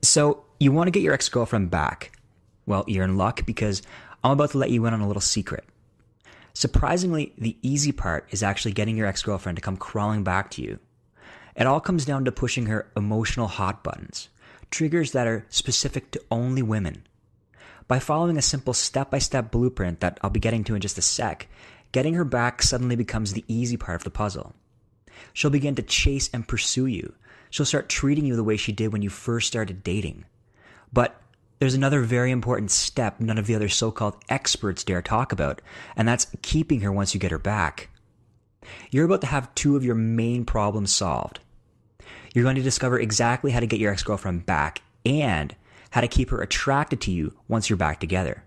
So, you want to get your ex girlfriend back. Well, you're in luck because I'm about to let you in on a little secret. Surprisingly, the easy part is actually getting your ex girlfriend to come crawling back to you. It all comes down to pushing her emotional hot buttons, triggers that are specific to only women. By following a simple step by step blueprint that I'll be getting to in just a sec, getting her back suddenly becomes the easy part of the puzzle. She'll begin to chase and pursue you. She'll start treating you the way she did when you first started dating. But there's another very important step none of the other so-called experts dare talk about, and that's keeping her once you get her back. You're about to have two of your main problems solved. You're going to discover exactly how to get your ex-girlfriend back and how to keep her attracted to you once you're back together.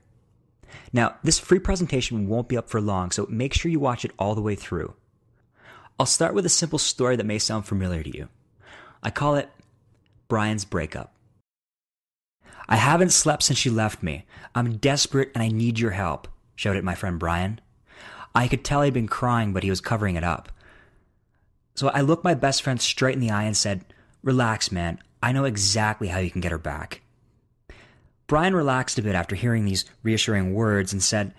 Now, this free presentation won't be up for long, so make sure you watch it all the way through. I'll start with a simple story that may sound familiar to you. I call it Brian's breakup. "I haven't slept since she left me. I'm desperate and I need your help," shouted my friend Brian. I could tell he'd been crying, but he was covering it up. So I looked my best friend straight in the eye and said, "Relax, man. I know exactly how you can get her back." Brian relaxed a bit after hearing these reassuring words and said,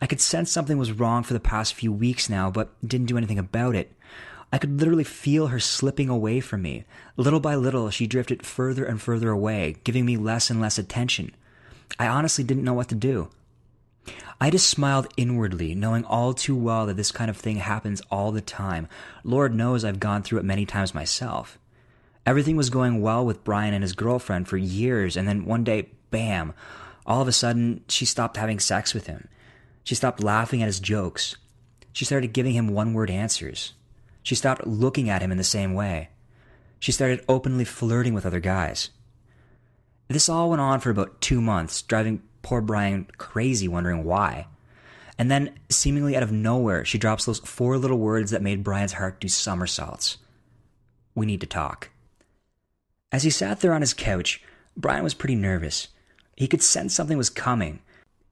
"I could sense something was wrong for the past few weeks now, but didn't do anything about it. I could literally feel her slipping away from me. Little by little, she drifted further and further away, giving me less and less attention. I honestly didn't know what to do." I just smiled inwardly, knowing all too well that this kind of thing happens all the time. Lord knows I've gone through it many times myself. Everything was going well with Brian and his girlfriend for years, and then one day, bam, all of a sudden, she stopped having sex with him. She stopped laughing at his jokes. She started giving him one-word answers. She stopped looking at him in the same way. She started openly flirting with other guys. This all went on for about 2 months, driving poor Brian crazy, wondering why. And then, seemingly out of nowhere, she drops those 4 little words that made Brian's heart do somersaults. "We need to talk." As he sat there on his couch, Brian was pretty nervous. He could sense something was coming.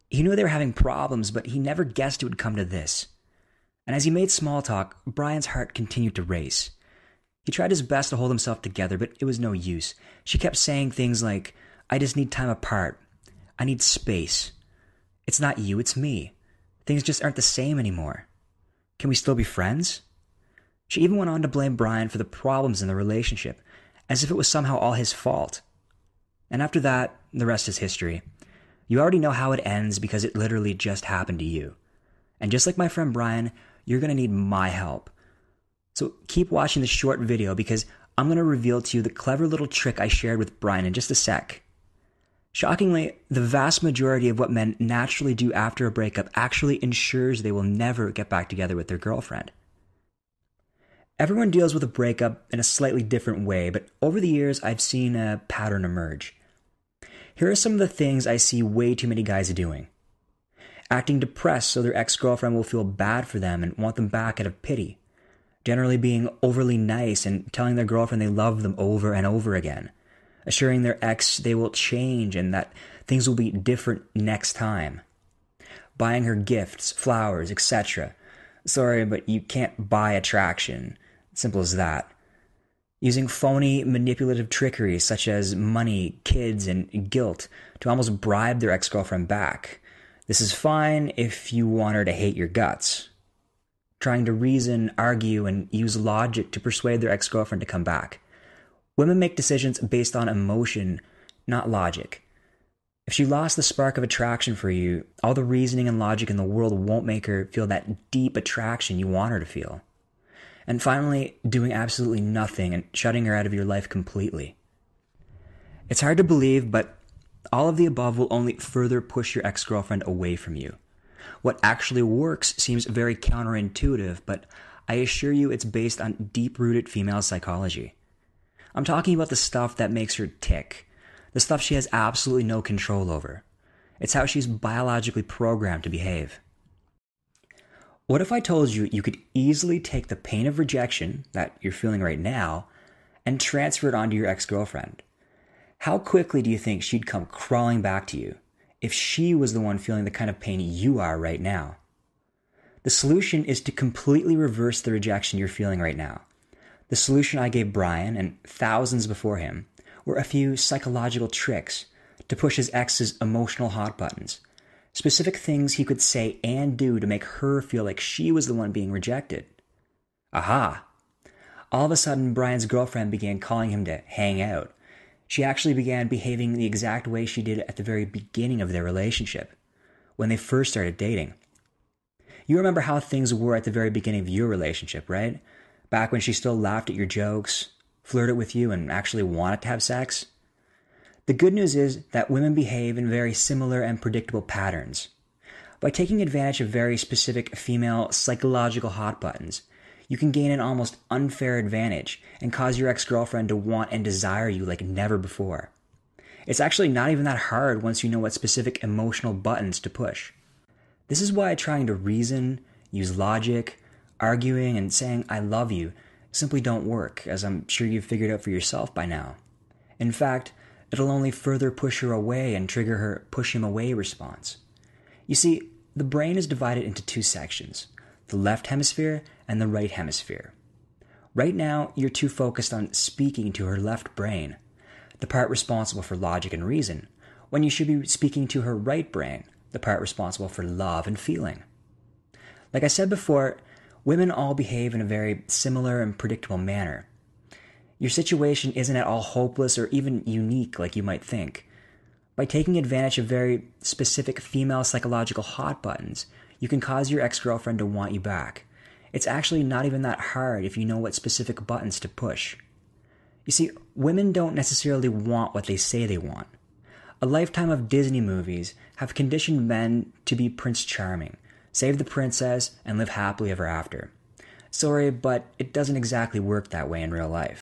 He knew they were having problems, but he never guessed it would come to this. And as he made small talk, Brian's heart continued to race. He tried his best to hold himself together, but it was no use. She kept saying things like, "I just need time apart. I need space. It's not you, it's me. Things just aren't the same anymore. Can we still be friends?" She even went on to blame Brian for the problems in the relationship, as if it was somehow all his fault. And after that, the rest is history. You already know how it ends because it literally just happened to you. And just like my friend Brian, you're going to need my help. So keep watching this short video because I'm going to reveal to you the clever little trick I shared with Brian in just a sec. Shockingly, the vast majority of what men naturally do after a breakup actually ensures they will never get back together with their girlfriend. Everyone deals with a breakup in a slightly different way, but over the years I've seen a pattern emerge. Here are some of the things I see way too many guys doing. Acting depressed so their ex-girlfriend will feel bad for them and want them back out of pity. Generally being overly nice and telling their girlfriend they love them over and over again. Assuring their ex they will change and that things will be different next time. Buying her gifts, flowers, etc. Sorry, but you can't buy attraction. Simple as that. Using phony, manipulative trickery such as money, kids, and guilt to almost bribe their ex-girlfriend back. This is fine if you want her to hate your guts. Trying to reason, argue, and use logic to persuade their ex-girlfriend to come back. Women make decisions based on emotion, not logic. If she lost the spark of attraction for you, all the reasoning and logic in the world won't make her feel that deep attraction you want her to feel. And finally, doing absolutely nothing and shutting her out of your life completely. It's hard to believe, but all of the above will only further push your ex-girlfriend away from you. What actually works seems very counterintuitive, but I assure you it's based on deep-rooted female psychology. I'm talking about the stuff that makes her tick, the stuff she has absolutely no control over. It's how she's biologically programmed to behave. What if I told you you could easily take the pain of rejection that you're feeling right now and transfer it onto your ex-girlfriend? How quickly do you think she'd come crawling back to you if she was the one feeling the kind of pain you are right now? The solution is to completely reverse the rejection you're feeling right now. The solution I gave Brian and thousands before him were a few psychological tricks to push his ex's emotional hot buttons. Specific things he could say and do to make her feel like she was the one being rejected. Aha! All of a sudden, Brian's girlfriend began calling him to hang out. She actually began behaving the exact way she did at the very beginning of their relationship, when they first started dating. You remember how things were at the very beginning of your relationship, right? Back when she still laughed at your jokes, flirted with you, and actually wanted to have sex? The good news is that women behave in very similar and predictable patterns. By taking advantage of very specific female psychological hot buttons, you can gain an almost unfair advantage and cause your ex-girlfriend to want and desire you like never before. It's actually not even that hard once you know what specific emotional buttons to push. This is why trying to reason, use logic, arguing, and saying I love you simply don't work, as I'm sure you've figured out for yourself by now. In fact, it'll only further push her away and trigger her push him away response. You see, the brain is divided into two sections, the left hemisphere and the right hemisphere. Right now, you're too focused on speaking to her left brain, the part responsible for logic and reason, when you should be speaking to her right brain, the part responsible for love and feeling. Like I said before, women all behave in a very similar and predictable manner. Your situation isn't at all hopeless or even unique like you might think. By taking advantage of very specific female psychological hot buttons, you can cause your ex-girlfriend to want you back. It's actually not even that hard if you know what specific buttons to push. You see, women don't necessarily want what they say they want. A lifetime of Disney movies have conditioned men to be Prince Charming, save the princess, and live happily ever after. Sorry, but it doesn't exactly work that way in real life.